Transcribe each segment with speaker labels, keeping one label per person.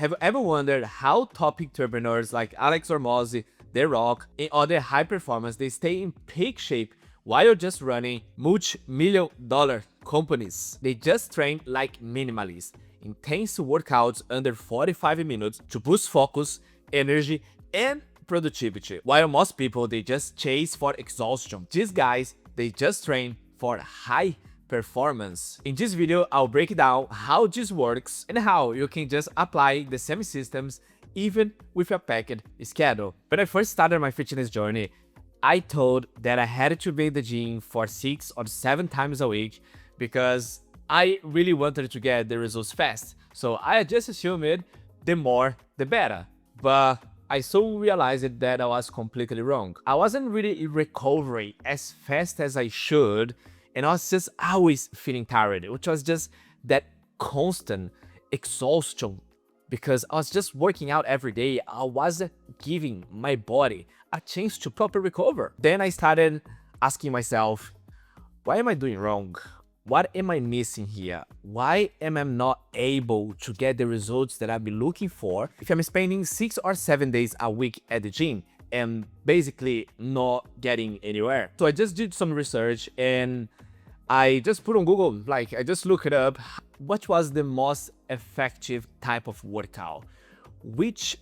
Speaker 1: have you ever wondered how top entrepreneurs like Alex Hormozi, The Rock, and other high performers, they stay in peak shape while just running multi-million dollar companies? They just train like minimalists, intense workouts under 45 minutes to boost focus, energy, and productivity, while most people, they just chase for exhaustion. These guys, they just train for high performance. In this video, I'll break down how this works and how you can just apply the same systems even with a packed schedule. When I first started my fitness journey, I thought that I had to be in the gym for 6 or 7 times a week because I really wanted to get the results fast. So I just assumed the more, the better. But I soon realized that I was completely wrong. I wasn't really recovering as fast as I should, and I was just always feeling tired, which was just that constant exhaustion because I was just working out every day. I wasn't giving my body a chance to properly recover. Then I started asking myself, what am I doing wrong? What am I missing here? Why am I not able to get the results that I've been looking for if I'm spending 6 or 7 days a week at the gym and basically not getting anywhere? So I just did some research and I just put on Google, I just looked it up, what was the most effective type of workout? Which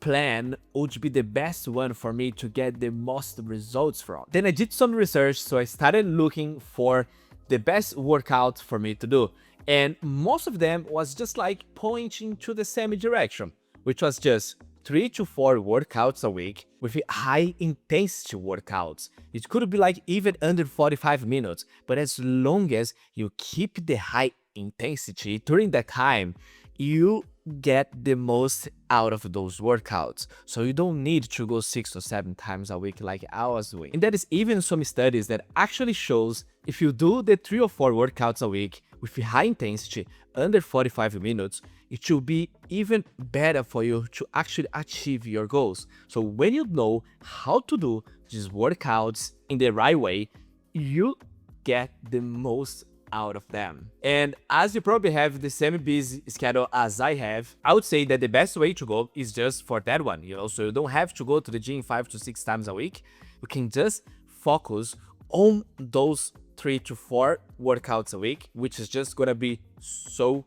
Speaker 1: plan would be the best one for me to get the most results from? Then I did some research, so I started looking for the best workout for me to do. And most of them was just like pointing to the same direction, which was just 3 to 4 workouts a week with high intensity workouts. It could be like even under 45 minutes, but as long as you keep the high intensity during that time, you get the most out of those workouts. So you don't need to go 6 or 7 times a week like I was doing. And there is even some studies that actually shows if you do the 3 or 4 workouts a week with high intensity under 45 minutes, it will be even better for you to actually achieve your goals. So when you know how to do these workouts in the right way, you get the most out of them. And as you probably have the same busy schedule as I have, I would say that the best way to go is just for that one. So you don't have to go to the gym 5 to 6 times a week. You can just focus on those 3 to 4 workouts a week, which is just gonna be so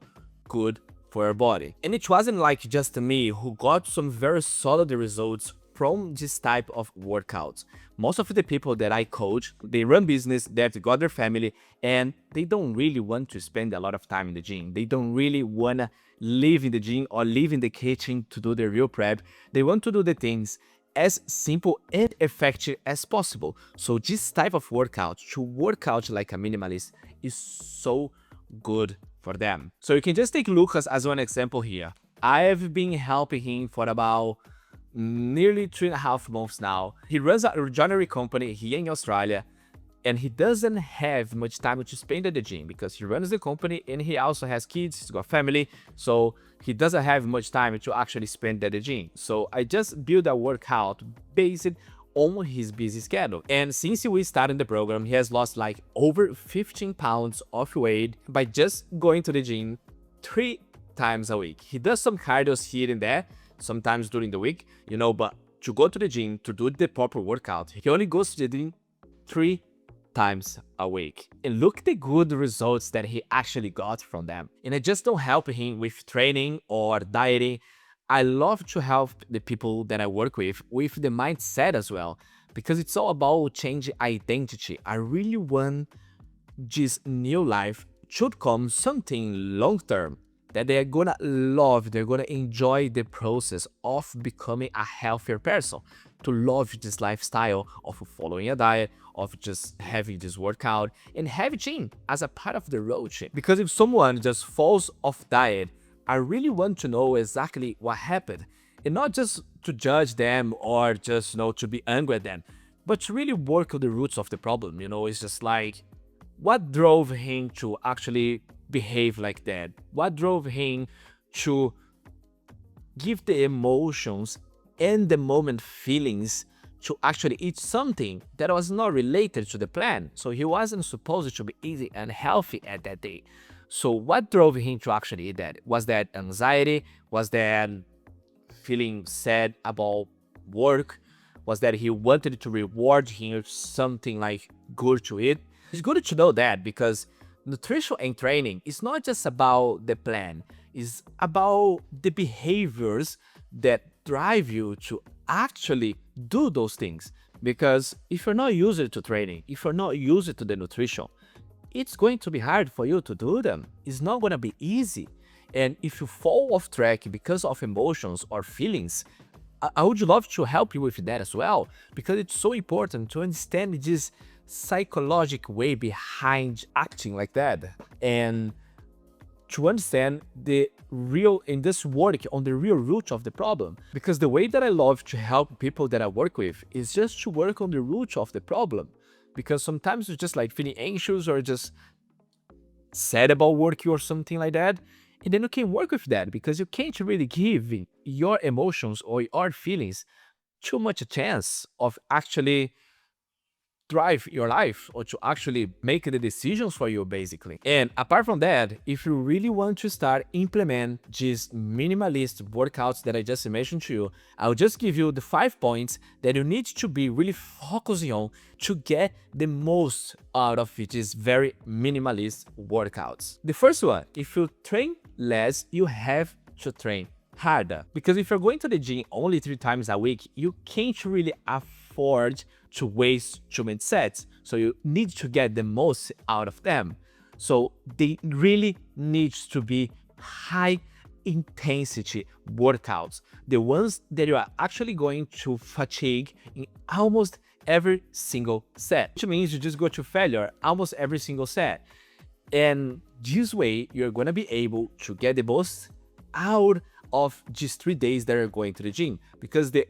Speaker 1: good for your body. And it wasn't like just me who got some very solid results from this type of workouts. Most of the people that I coach, they run business, they've got their family, and they don't really want to spend a lot of time in the gym. They don't really wanna live in the gym or live in the kitchen to do their real prep. They want to do the things as simple and effective as possible. So this type of workout, to work out like a minimalist, is so good for them. So you can just take Lucas as one example here. I've been helping him for about nearly 3.5 months now. He runs a joinery company here in Australia, and he doesn't have much time to spend at the gym because he runs the company and he also has kids, he's got family, so he doesn't have much time to actually spend at the gym. So I just built a workout based on his busy schedule. And since we started the program, he has lost like over 15 pounds of weight by just going to the gym 3 times a week. He does some cardio here and there, sometimes during the week, but to go to the gym, to do the proper workout, he only goes to the gym 3 times a week. And look at the good results that he actually got from them. And I just don't help him with training or dieting. I love to help the people that I work with the mindset as well, because it's all about changing identity. I really want this new life to become something long-term that they're gonna love, they're gonna enjoy the process of becoming a healthier person, to love this lifestyle of following a diet, of just having this workout, and have gym as a part of the road trip. Because if someone just falls off diet, I really want to know exactly what happened, and not just to judge them or just, to be angry at them, but to really work on the roots of the problem. It's just like, what drove him to actually behave like that? What drove him to give the emotions and the moment feelings to actually eat something that was not related to the plan? So he wasn't supposed to be eating unhealthy at that day. So what drove him to actually eat that? Was that anxiety? Was that feeling sad about work? Was that he wanted to reward him with something like good to eat? It's good to know that, because nutrition and training is not just about the plan, it's about the behaviors that drive you to actually do those things. Because if you're not used to training, if you're not used to the nutrition, it's going to be hard for you to do them. It's not going to be easy. And if you fall off track because of emotions or feelings, I would love to help you with that as well, because it's so important to understand this psychological way behind acting like that, and to understand the real, in this work, on the real root of the problem. Because the way that I love to help people that I work with is just to work on the root of the problem. Because sometimes you're just like feeling anxious or just sad about working or something like that. And then you can work with that, because you can't really give your emotions or your feelings too much a chance of actually drive your life, or to actually make the decisions for you, basically. And apart from that, if you really want to start implement these minimalist workouts that I just mentioned to you, I'll just give you the 5 points that you need to be really focusing on to get the most out of these very minimalist workouts. The first one, if you train less, you have to train harder. Because if you're going to the gym only 3 times a week, you can't really afford to waste too many sets. So you need to get the most out of them. So they really need to be high intensity workouts, the ones that you are actually going to fatigue in almost every single set, which means you just go to failure almost every single set. And this way you're going to be able to get the most out of just 3 days that you're going to the gym, because the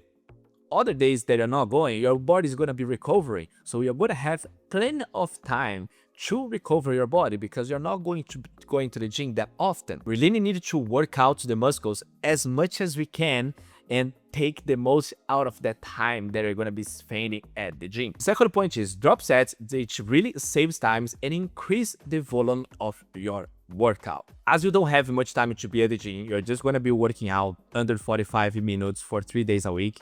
Speaker 1: other days that you're not going, your body is going to be recovering. So you're going to have plenty of time to recover your body, because you're not going to the gym that often. We really need to work out the muscles as much as we can and take the most out of that time that you're going to be spending at the gym. Second point is drop sets, which really saves times and increase the volume of your workout. As you don't have much time to be at the gym, you're just going to be working out under 45 minutes for 3 days a week.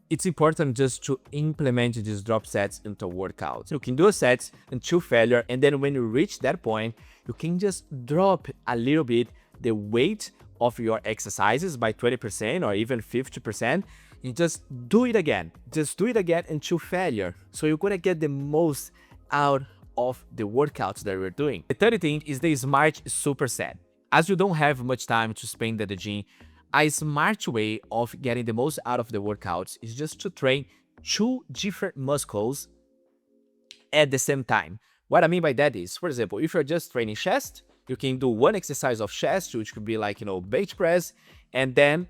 Speaker 1: It's important just to implement these drop sets into workouts. You can do a set until failure, and then when you reach that point, you can just drop a little bit the weight of your exercises by 20% or even 50%. You just do it again. Just do it again until failure. So you're gonna get the most out of the workouts that we're doing. The third thing is the smart superset. As you don't have much time to spend at the gym, a smart way of getting the most out of the workouts is just to train 2 different muscles at the same time. What I mean by that is, for example, if you're just training chest, you can do 1 exercise of chest, which could be like, bench press. And then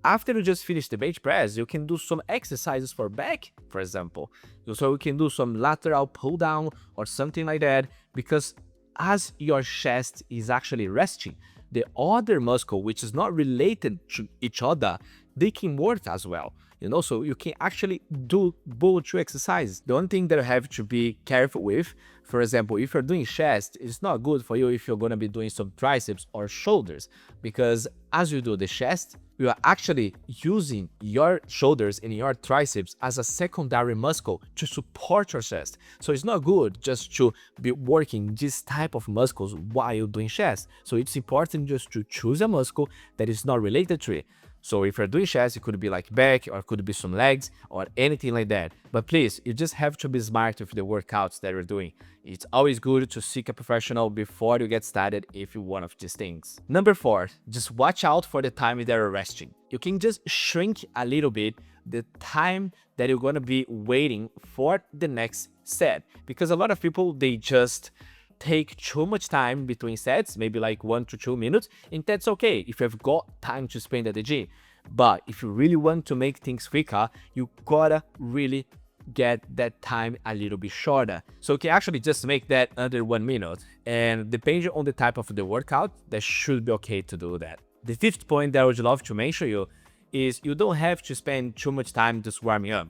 Speaker 1: after you just finish the bench press, you can do some exercises for back, for example. So you can do some lateral pull down or something like that, because as your chest is actually resting, the other muscle, which is not related to each other, they can work as well. So you can actually do both 2 exercises. The one thing that you have to be careful with, for example, if you're doing chest, it's not good for you if you're going to be doing some triceps or shoulders, because as you do the chest, you are actually using your shoulders and your triceps as a secondary muscle to support your chest. So it's not good just to be working this type of muscles while doing chest. So it's important just to choose a muscle that is not related to it. So if you're doing chest, it could be like back, or it could be some legs, or anything like that. But please, you just have to be smart with the workouts that you're doing. It's always good to seek a professional before you get started if you want of these things. Number 4, just watch out for the time that you're resting. You can just shrink a little bit the time that you're gonna be waiting for the next set. Because a lot of people, they just take too much time between sets, maybe like 1 to 2 minutes, and that's okay if you've got time to spend at the gym. But if you really want to make things quicker, you gotta really get that time a little bit shorter. So you can actually just make that under 1 minute, and depending on the type of the workout, that should be okay to do that. The 5th point that I would love to mention you is you don't have to spend too much time just warming up.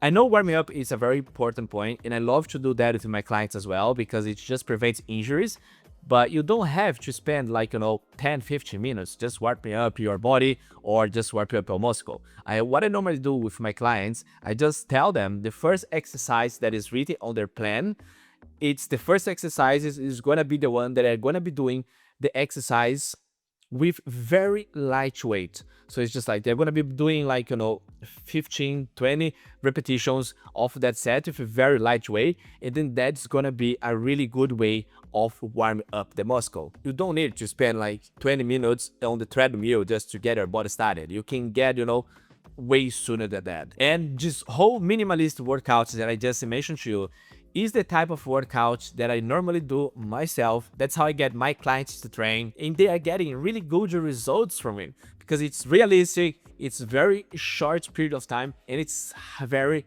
Speaker 1: I know warming up is a very important point, and I love to do that with my clients as well, because it just prevents injuries. but you don't have to spend like, 10-15 minutes just warming up your body or just warming up your muscle. What I normally do with my clients, I just tell them the first exercise that is written on their plan. It's the first exercise is gonna be the one that I'm gonna be doing the exercise with very lightweight. So it's just like they're gonna be doing like, 15, 20 repetitions of that set with a very lightweight, and then that's gonna be a really good way of warming up the muscle. You don't need to spend like 20 minutes on the treadmill just to get your body started. You can get, way sooner than that. And this whole minimalist workouts that I just mentioned to you is the type of workout that I normally do myself. That's how I get my clients to train, and they are getting really good results from it because it's realistic, it's very short period of time, and it's a very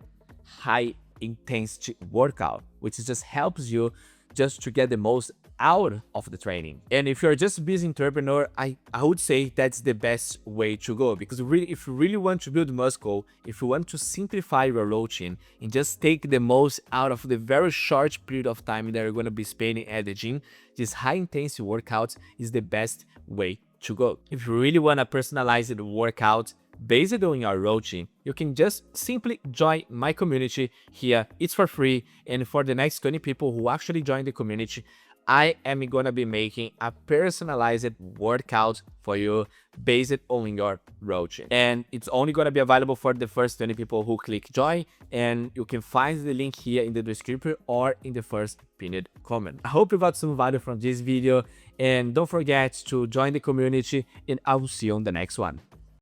Speaker 1: high intensity workout, which just helps you just to get the most out of the training. And if you're just a busy entrepreneur, I would say that's the best way to go, because if you really want to build muscle, if you want to simplify your routine and just take the most out of the very short period of time that you're going to be spending at the gym, this high intensity workout is the best way to go. If you really want a personalized workout based on your routine, you can just simply join my community here. It's for free, and for the next 20 people who actually join the community, I am gonna be making a personalized workout for you based on your routine. And it's only gonna be available for the first 20 people who click join, and you can find the link here in the description or in the first pinned comment. I hope you got some value from this video, and don't forget to join the community, and I will see you on the next one.